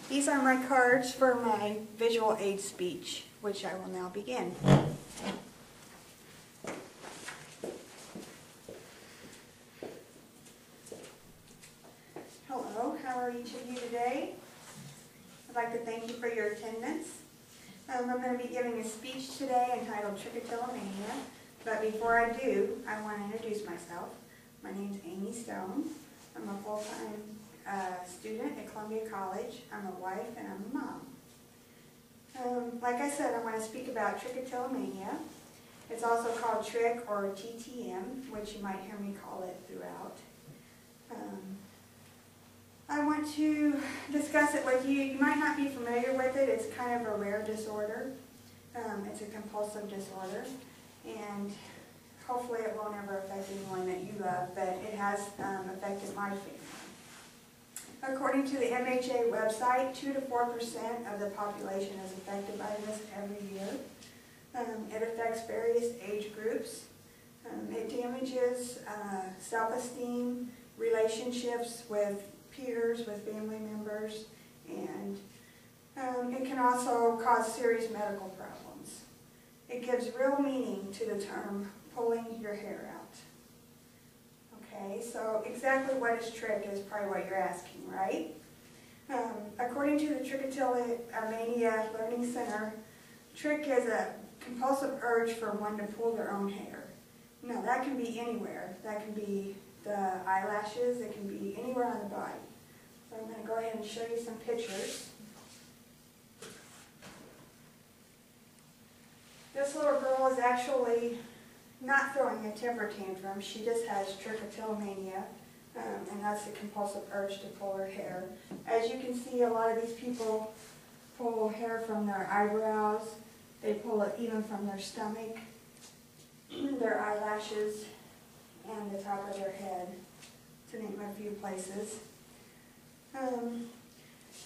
These are my cards for my visual aid speech, which I will now begin. Hello, how are each of you today? I'd like to thank you for your attendance. I'm going to be giving a speech today entitled Trichotillomania, but before I do, I want to introduce myself. My name is Amy Stone. I'm a full-time student at Columbia College. I'm a wife and I'm a mom. Like I said, I want to speak about trichotillomania. It's also called trick or TTM, which you might hear me call it throughout. I want to discuss it with you. You might not be familiar with it. It's kind of a rare disorder. It's a compulsive disorder, and hopefully it won't ever affect anyone that you love, but it has affected my family. According to the MHA website, 2 to 4% of the population is affected by this every year. It affects various age groups. It damages self-esteem, relationships with peers, with family members, and it can also cause serious medical problems. It gives real meaning to the term pulling your hair out. Okay, so exactly what is trick is probably what you're asking, right? According to the Trichotillomania Learning Center, trick is a compulsive urge for one to pull their own hair. Now that can be anywhere. That can be the eyelashes, it can be anywhere on the body. So I'm going to go ahead and show you some pictures. This little girl is actually not throwing a temper tantrum. She just has trichotillomania, and that's the compulsive urge to pull her hair. As you can see, a lot of these people pull hair from their eyebrows. They pull it even from their stomach, their eyelashes, and the top of their head, to name a few places.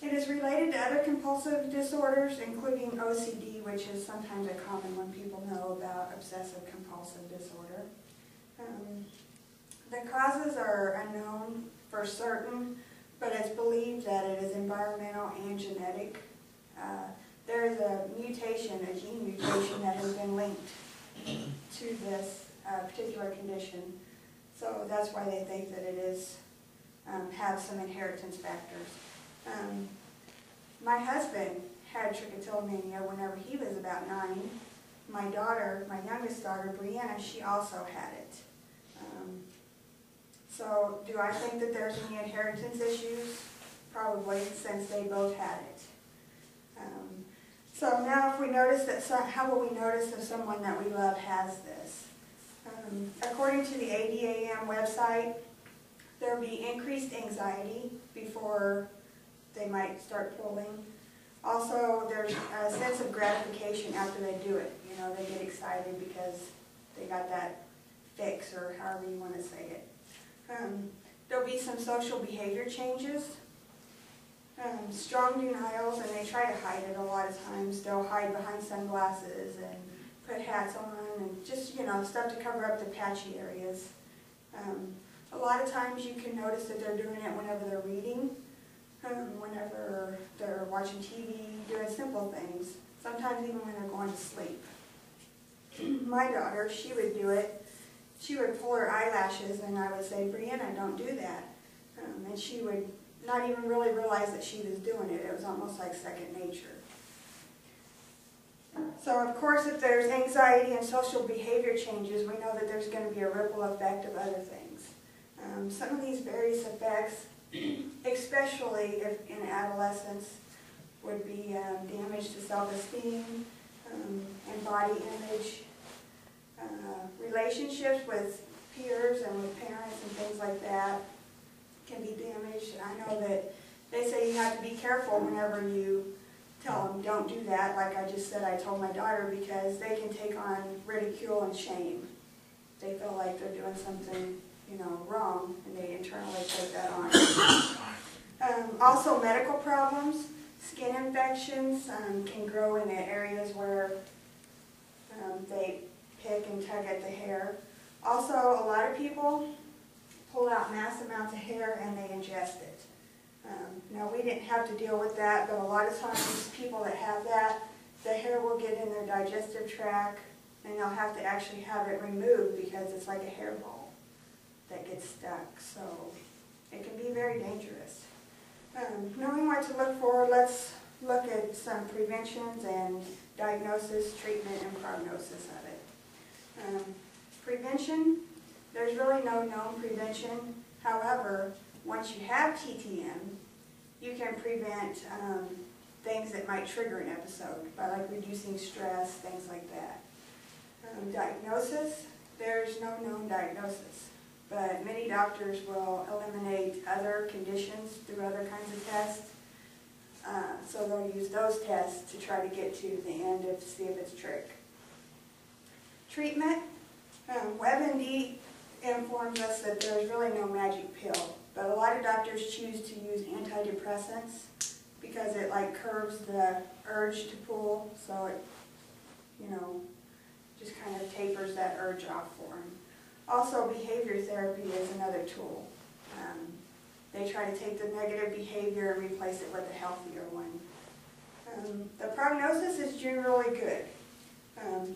It is related to other compulsive disorders, including OCD, which is sometimes a common one people know about, obsessive compulsive disorder. The causes are unknown for certain, but it's believed that it is environmental and genetic. There is a mutation, a gene mutation, that has been linked to this particular condition. So that's why they think that it is have some inheritance factors. My husband had trichotillomania whenever he was about 9. My daughter, my youngest daughter, Brianna, she also had it. So do I think that there's any inheritance issues? Probably, since they both had it. So now if we notice that, how will we notice if someone that we love has this? According to the ADAM website, there will be increased anxiety before they might start pulling. Also, there's a sense of gratification after they do it. You know, they get excited because they got that fix, or however you want to say it. There'll be some social behavior changes. Strong denials, and they try to hide it a lot of times. They'll hide behind sunglasses and put hats on and just, you know, stuff to cover up the patchy areas. A lot of times you can notice that they're doing it whenever they're reading, whenever they're watching TV, doing simple things, sometimes even when they're going to sleep. My daughter, she would do it. She would pull her eyelashes, and I would say, Brianna, don't do that. And she would not even really realize that she was doing it. It was almost like second nature. So of course, if there's anxiety and social behavior changes, we know that there's going to be a ripple effect of other things. Some of these various effects, especially if in adolescence, would be damage to self-esteem and body image, relationships with peers and with parents and things like that can be damaged. I know that they say you have to be careful whenever you tell them don't do that. Like I just said, I told my daughter, because they can take on ridicule and shame. They feel like they're doing something, you know, wrong, and they internally take that on. Also, medical problems, skin infections can grow in the areas where they pick and tug at the hair. Also, a lot of people pull out mass amounts of hair and they ingest it. Now, we didn't have to deal with that, but a lot of times people that have that, the hair will get in their digestive tract, and they'll have to actually have it removed because it's like a hairball that gets stuck. So it can be very dangerous. Knowing what to look for, let's look at some preventions and diagnosis, treatment, and prognosis of it. Prevention, there's really no known prevention. However, once you have TTM, you can prevent things that might trigger an episode by like reducing stress, things like that. Diagnosis, there's no known diagnosis, but many doctors will eliminate other conditions through other kinds of tests. So they'll use those tests to try to get to the end to see if it's trick. Treatment, WebMD informs us that there's really no magic pill, but a lot of doctors choose to use antidepressants because it like curbs the urge to pull, so it, just kind of tapers that urge off for them. Also, behavior therapy is another tool. They try to take the negative behavior and replace it with a healthier one. The prognosis is generally good.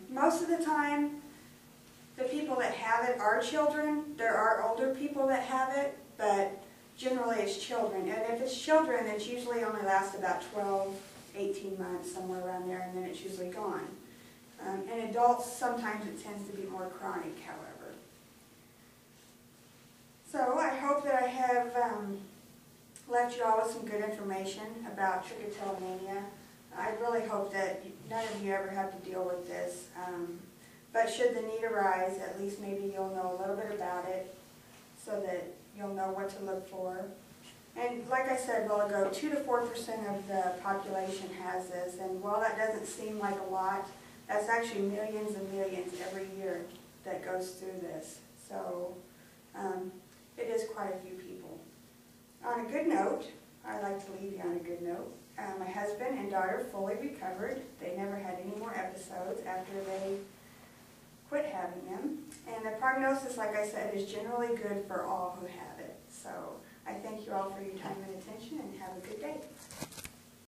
Most of the time, the people that have it are children. There are older people that have it, but generally it's children. And if it's children, it usually only lasts about 12, 18 months, somewhere around there, and then it's usually gone. In adults, sometimes it tends to be more chronic, however. So I hope that I have left you all with some good information about trichotillomania. I really hope that none of you ever have to deal with this. But should the need arise, at least maybe you'll know a little bit about it so that you'll know what to look for. And like I said a while ago, 2 to 4% of the population has this, and while that doesn't seem like a lot, that's actually millions and millions every year that goes through this. So it is quite a few people. On a good note, I'd like to leave you on a good note. My husband and daughter fully recovered. They never had any more episodes after they quit having them. And the prognosis, like I said, is generally good for all who have it. So I thank you all for your time and attention, and have a good day.